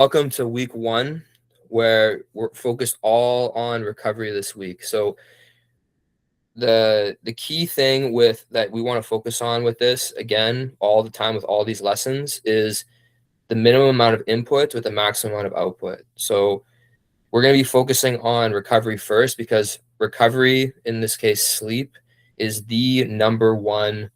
Welcome to week one, where we're focused all on recovery this week. So the key thing with that we want to focus on with this again all the time with all these lessons is the minimum amount of input with the maximum amount of output. So we're going to be focusing on recovery first because recovery, in this case sleep, is the number one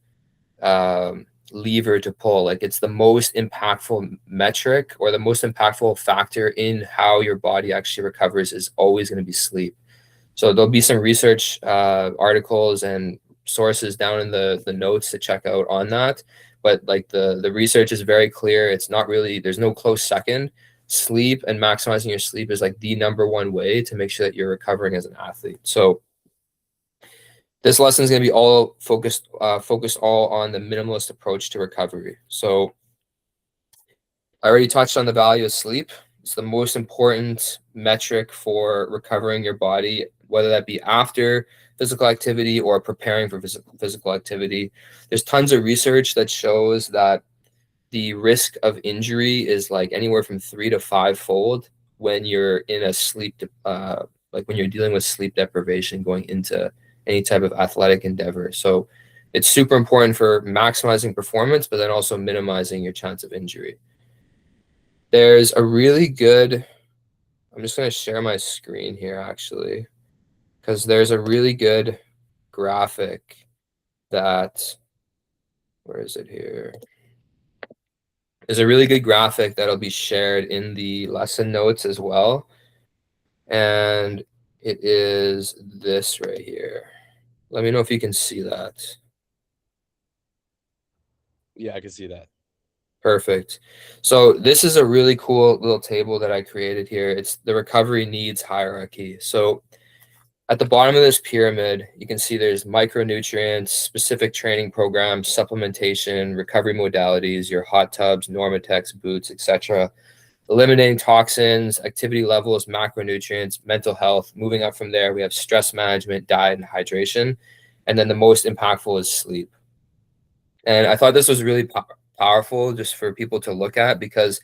lever to pull. Like it's the most impactful metric or the most impactful factor in how your body actually recovers is always going to be sleep. So there'll be some research articles and sources down in the notes to check out on that. But like the research is very clear. It's not really, there's no close second. Sleep and maximizing your sleep is like the number one way to make sure that you're recovering as an athlete. So this lesson is going to be all focused all on the minimalist approach to recovery. So I already touched on the value of sleep. It's the most important metric for recovering your body, whether that be after physical activity or preparing for physical activity. There's tons of research that shows that the risk of injury is like anywhere from 3 to 5-fold when you're in a like when you're dealing with sleep deprivation going into any type of athletic endeavor. So it's super important for maximizing performance, but then also minimizing your chance of injury. There's a really good, I'm just going to share my screen here actually, because there's a really good graphic that, where is it here? There's a really good graphic that'll be shared in the lesson notes as well. And it is this right here. Let me know if you can see that. Yeah, I can see that. Perfect. So this is a really cool little table that I created here. It's the recovery needs hierarchy. So at the bottom of this pyramid, you can see there's micronutrients, specific training programs, supplementation, recovery modalities, your hot tubs, Normatex, boots, etc. Eliminating toxins, activity levels, macronutrients, mental health. Moving up from there, we have stress management, diet, and hydration. And then the most impactful is sleep. And I thought this was really powerful just for people to look at, because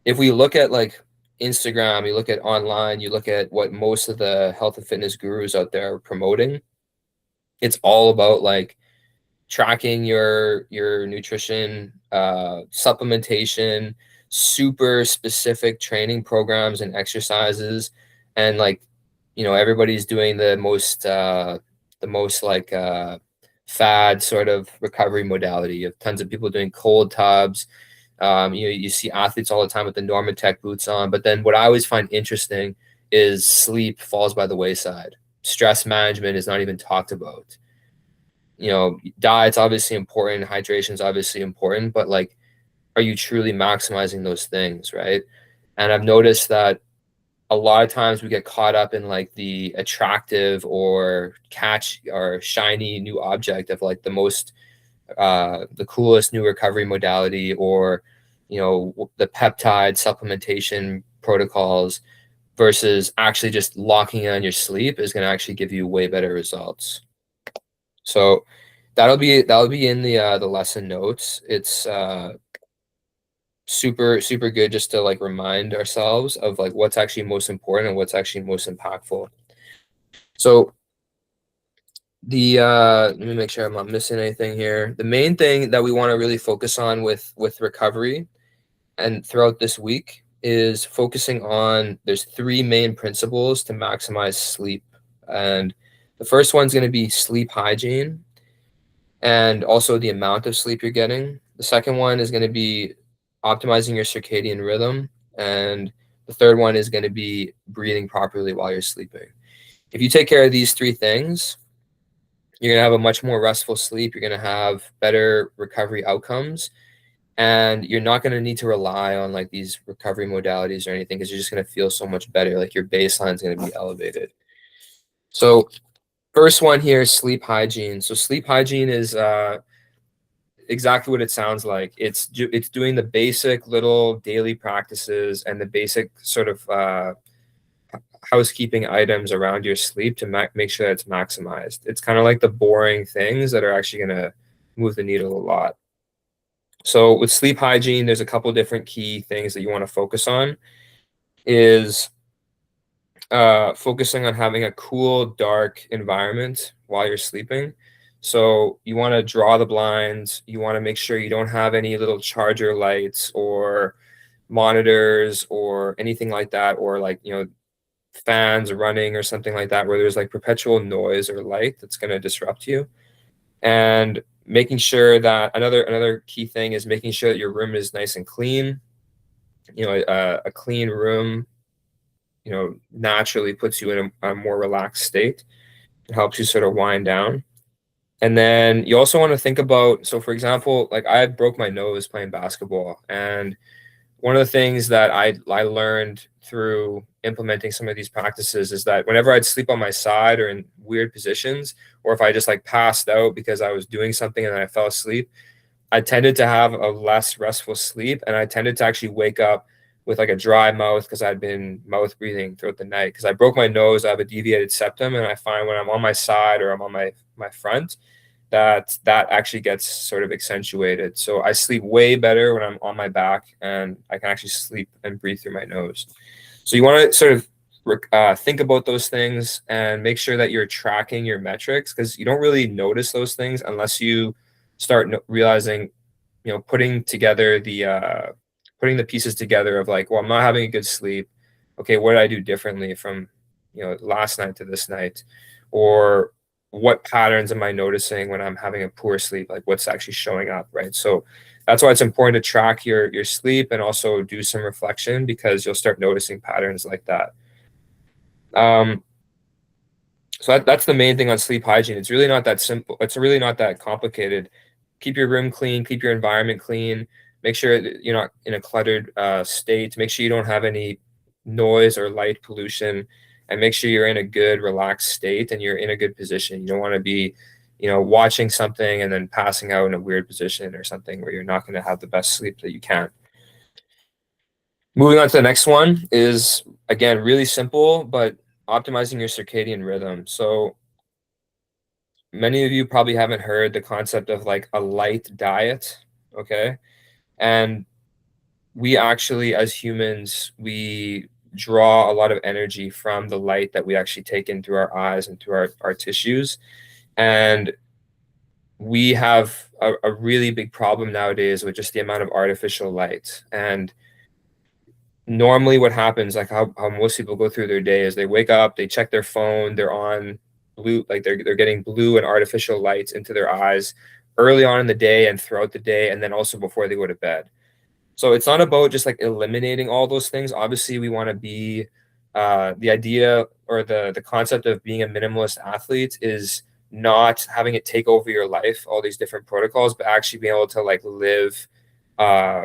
if we look at like Instagram, you look at online, you look at what most of the health and fitness gurus out there are promoting, it's all about like tracking your nutrition, supplementation, super specific training programs and exercises, and like everybody's doing the most like fad sort of recovery modality. You have tons of people doing cold tubs. You see athletes all the time with the Normatec boots on, but then what I always find interesting is sleep falls by the wayside. Stress management is not even talked about. Diet's obviously important, hydration is obviously important, but like, are you truly maximizing those things, right? And I've noticed that a lot of times we get caught up in like the attractive or catch or shiny new object of like the coolest new recovery modality, or the peptide supplementation protocols, versus actually just locking in on your sleep is going to actually give you way better results. So that'll be in the lesson notes. It's super good just to like remind ourselves of like what's actually most important and what's actually most impactful. So let me make sure I'm not missing anything here. The main thing that we want to really focus on with recovery and throughout this week is focusing on, there's 3 main principles to maximize sleep. And the first one's going to be sleep hygiene and also the amount of sleep you're getting. The second one is going to be optimizing your circadian rhythm. And the third one is going to be breathing properly while you're sleeping. If you take care of these 3 things, you're going to have a much more restful sleep. You're going to have better recovery outcomes. And you're not going to need to rely on like these recovery modalities or anything, because you're just going to feel so much better. Like your baseline is going to be elevated. So first one here is sleep hygiene. So sleep hygiene is exactly what it sounds like. It's doing the basic little daily practices and the basic sort of housekeeping items around your sleep to make sure that it's maximized. It's kind of like the boring things that are actually going to move the needle a lot. So with sleep hygiene, there's a couple different key things that you want to focus on. Is focusing on having a cool, dark environment while you're sleeping. So you want to draw the blinds. You want to make sure you don't have any little charger lights or monitors or anything like that, or like, fans running or something like that, where there's like perpetual noise or light that's going to disrupt you. And making sure that another key thing is making sure that your room is nice and clean. A clean room, naturally puts you in a more relaxed state. It helps you sort of wind down. And then you also want to think about, so for example, like I broke my nose playing basketball. And one of the things that I learned through implementing some of these practices is that whenever I'd sleep on my side or in weird positions, or if I just like passed out because I was doing something and then I fell asleep, I tended to have a less restful sleep, and I tended to actually wake up with like a dry mouth because I'd been mouth breathing throughout the night. Because I broke my nose, I have a deviated septum, and I find when I'm on my side or I'm on my front, that actually gets sort of accentuated. So I sleep way better when I'm on my back, and I can actually sleep and breathe through my nose. So you want to sort of think about those things and make sure that you're tracking your metrics, because you don't really notice those things unless you start realizing, putting the pieces together of like, well, I'm not having a good sleep. Okay, what did I do differently from, last night to this night? Or what patterns am I noticing when I'm having a poor sleep? Like what's actually showing up, right? So that's why it's important to track your sleep and also do some reflection, because you'll start noticing patterns like that. So that's the main thing on sleep hygiene. It's really not that simple. It's really not that complicated. Keep your room clean, keep your environment clean, make sure that you're not in a cluttered state, make sure you don't have any noise or light pollution, and make sure you're in a good, relaxed state and you're in a good position. You don't want to be, watching something and then passing out in a weird position or something where you're not going to have the best sleep that you can. Moving on to the next one is, again, really simple, but optimizing your circadian rhythm. So many of you probably haven't heard the concept of like a light diet. Okay. And we actually, as humans, we draw a lot of energy from the light that we actually take in through our eyes and through our tissues. And we have a really big problem nowadays with just the amount of artificial light. And normally what happens, like how most people go through their day, is they wake up, they check their phone, they're on blue, like they're getting blue and artificial lights into their eyes early on in the day and throughout the day, and then also before they go to bed. So it's not about just like eliminating all those things. Obviously we want to be the idea or the concept of being a minimalist athlete is not having it take over your life, all these different protocols, but actually being able to like live a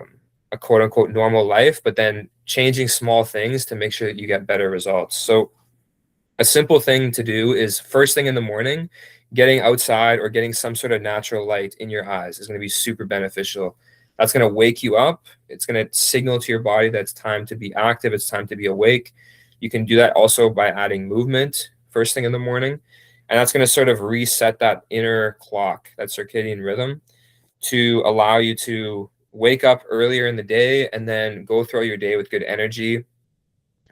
quote unquote normal life, but then changing small things to make sure that you get better results. So a simple thing to do is first thing in the morning, getting outside or getting some sort of natural light in your eyes is going to be super beneficial. That's going to wake you up. It's going to signal to your body that it's time to be active. It's time to be awake. You can do that also by adding movement first thing in the morning. And that's going to sort of reset that inner clock, that circadian rhythm, to allow you to wake up earlier in the day and then go throughout your day with good energy.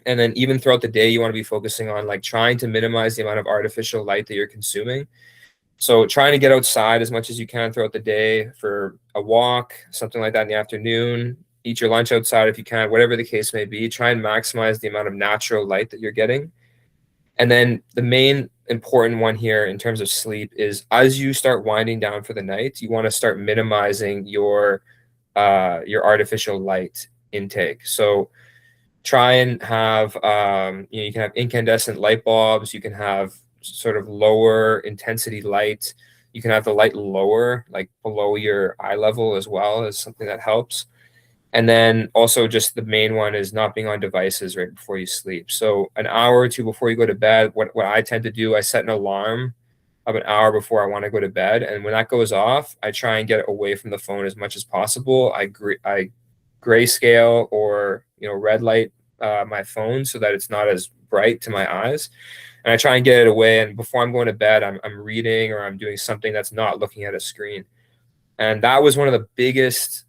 And then even throughout the day, you want to be focusing on like trying to minimize the amount of artificial light that you're consuming. So trying to get outside as much as you can throughout the day for a walk, something like that in the afternoon. Eat your lunch outside if you can, whatever the case may be. Try and maximize the amount of natural light that you're getting. And then the main important one here in terms of sleep is as you start winding down for the night, you want to start minimizing your artificial light intake. So try and have you can have incandescent light bulbs, you can have sort of lower intensity light, you can have the light lower, like below your eye level as well, as something that helps. And then also just the main one is not being on devices right before you sleep. So an hour or two before you go to bed, what I tend to do, I set an alarm of an hour before I want to go to bed. And when that goes off, I try and get away from the phone as much as possible. I grayscale or red light my phone so that it's not as bright to my eyes, and I try and get it away. And before I'm going to bed, I'm reading or I'm doing something that's not looking at a screen. And that was one of the biggest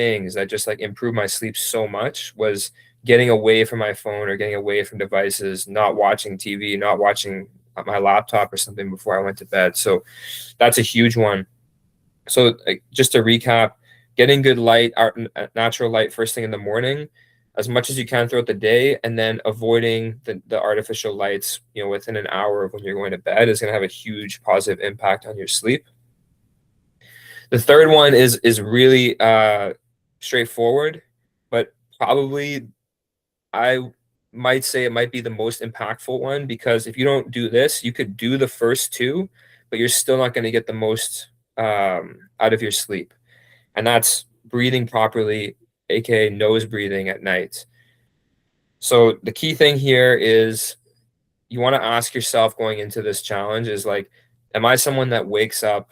things that just like improved my sleep so much was getting away from my phone or getting away from devices, not watching TV, not watching my laptop or something before I went to bed. So that's a huge one. So just to recap, getting good light, natural light first thing in the morning, as much as you can throughout the day, and then avoiding the artificial lights, within an hour of when you're going to bed is going to have a huge positive impact on your sleep. The third one is really straightforward, but probably I might say it might be the most impactful one, because if you don't do this, you could do the first two, but you're still not going to get the most out of your sleep. And that's breathing properly, aka nose breathing at night. So the key thing here is you want to ask yourself going into this challenge is like, am I someone that wakes up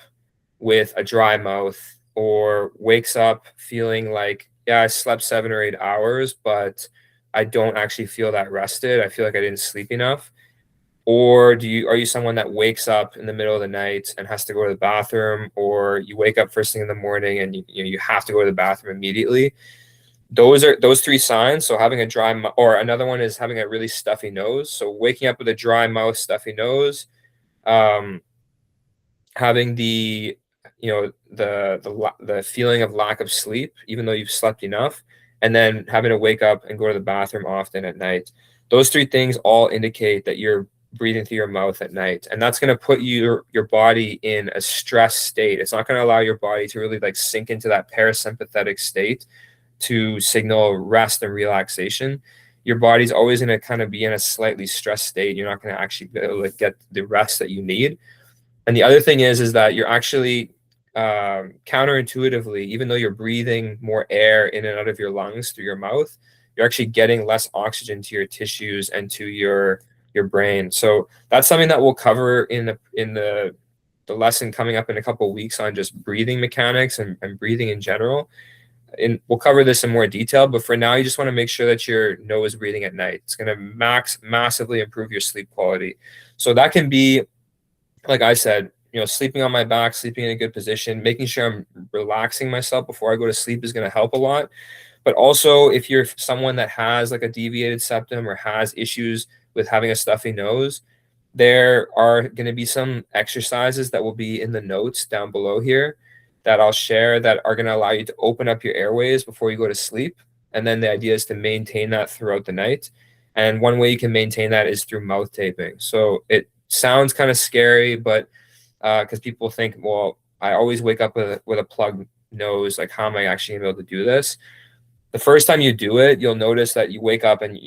with a dry mouth, or wakes up feeling like, yeah, I slept 7 or 8 hours, but I don't actually feel that rested. I feel like I didn't sleep enough. Or are you someone that wakes up in the middle of the night and has to go to the bathroom, or you wake up first thing in the morning and you have to go to the bathroom immediately? Those three signs. So having a dry or another one is having a really stuffy nose. So waking up with a dry mouth, stuffy nose, having the feeling of lack of sleep, even though you've slept enough, and then having to wake up and go to the bathroom often at night. Those three things all indicate that you're breathing through your mouth at night, and that's going to put your body in a stress state. It's not going to allow your body to really like sink into that parasympathetic state to signal rest and relaxation. Your body's always going to kind of be in a slightly stressed state. You're not going to actually be able to get the rest that you need. And the other thing is that you're actually counterintuitively, even though you're breathing more air in and out of your lungs through your mouth, you're actually getting less oxygen to your tissues and to your brain. So that's something that we'll cover in the lesson coming up in a couple of weeks on just breathing mechanics and breathing in general. And we'll cover this in more detail, but for now, you just want to make sure that your nose breathing at night. It's going to massively improve your sleep quality. So that can be, like I said, sleeping on my back, sleeping in a good position, making sure I'm relaxing myself before I go to sleep is going to help a lot. But also, if you're someone that has like a deviated septum or has issues with having a stuffy nose, there are going to be some exercises that will be in the notes down below here that I'll share that are going to allow you to open up your airways before you go to sleep. And then the idea is to maintain that throughout the night. And one way you can maintain that is through mouth taping. So it sounds kind of scary, but because people think, well, I always wake up with a plugged nose. Like, how am I actually going to be able to do this? The first time you do it, you'll notice that you wake up and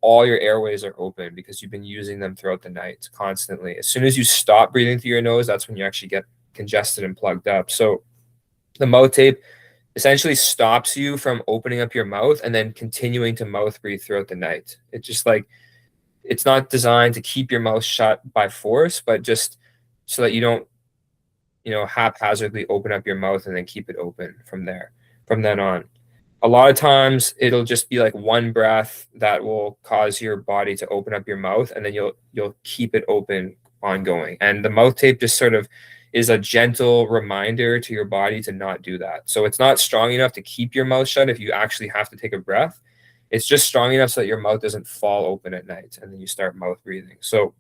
all your airways are open because you've been using them throughout the night constantly. As soon as you stop breathing through your nose, that's when you actually get congested and plugged up. So the mouth tape essentially stops you from opening up your mouth and then continuing to mouth breathe throughout the night. It's just like, it's not designed to keep your mouth shut by force, but just so that you don't, haphazardly open up your mouth and then keep it open from then on. A lot of times it'll just be like one breath that will cause your body to open up your mouth, and then you'll keep it open ongoing. And the mouth tape just sort of is a gentle reminder to your body to not do that. So it's not strong enough to keep your mouth shut if you actually have to take a breath. It's just strong enough so that your mouth doesn't fall open at night and then you start mouth breathing. So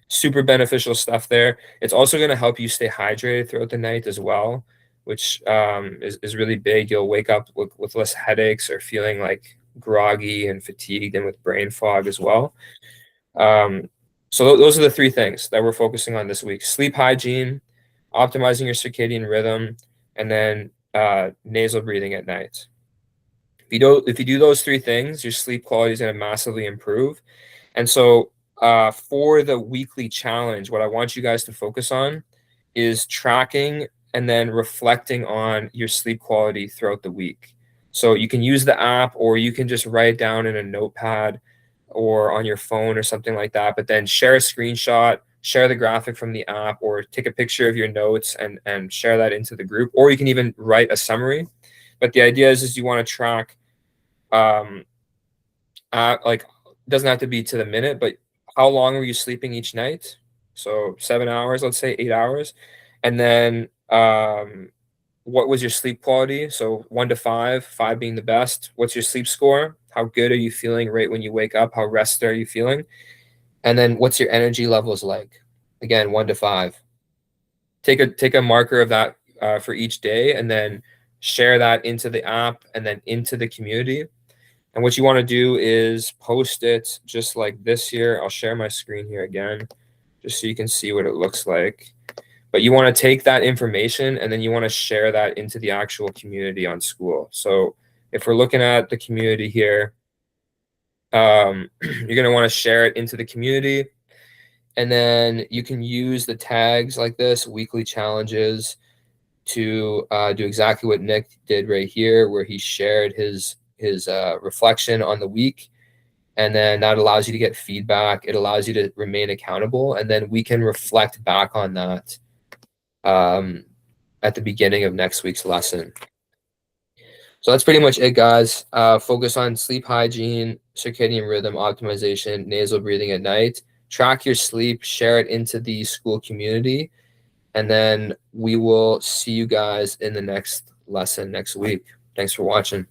super beneficial stuff there. It's also going to help you stay hydrated throughout the night as well, which is really big. You'll wake up with less headaches or feeling like groggy and fatigued and with brain fog as well. So those are the three things that we're focusing on this week: sleep hygiene, optimizing your circadian rhythm, and then nasal breathing at night. If you do those three things, your sleep quality is going to massively improve. And so for the weekly challenge, what I want you guys to focus on is tracking and then reflecting on your sleep quality throughout the week. So you can use the app, or you can just write it down in a notepad or on your phone or something like that, but then share a screenshot, share the graphic from the app, or take a picture of your notes and share that into the group, or you can even write a summary. But the idea is you want to track, like, doesn't have to be to the minute, but how long were you sleeping each night? So 7 hours, let's say 8 hours. And then what was your sleep quality? So 1 to 5, 5 being the best. What's your sleep score? How good are you feeling right when you wake up? How rested are you feeling? And then what's your energy levels like? Again, 1 to 5. Take a marker of that for each day, and then share that into the app and then into the community. And what you want to do is post it just like this here. I'll share my screen here again, just so you can see what it looks like. But you want to take that information and then you want to share that into the actual community on Skool. So if we're looking at the community here, you're going to want to share it into the community. And then you can use the tags like this, weekly challenges, to do exactly what Nick did right here, where he shared his reflection on the week. And then that allows you to get feedback. It allows you to remain accountable. And then we can reflect back on that at the beginning of next week's lesson. So that's pretty much it, guys. Focus on sleep hygiene, circadian rhythm optimization, nasal breathing at night. Track your sleep, share it into the Skool community, and then we will see you guys in the next lesson next week. Thanks for watching.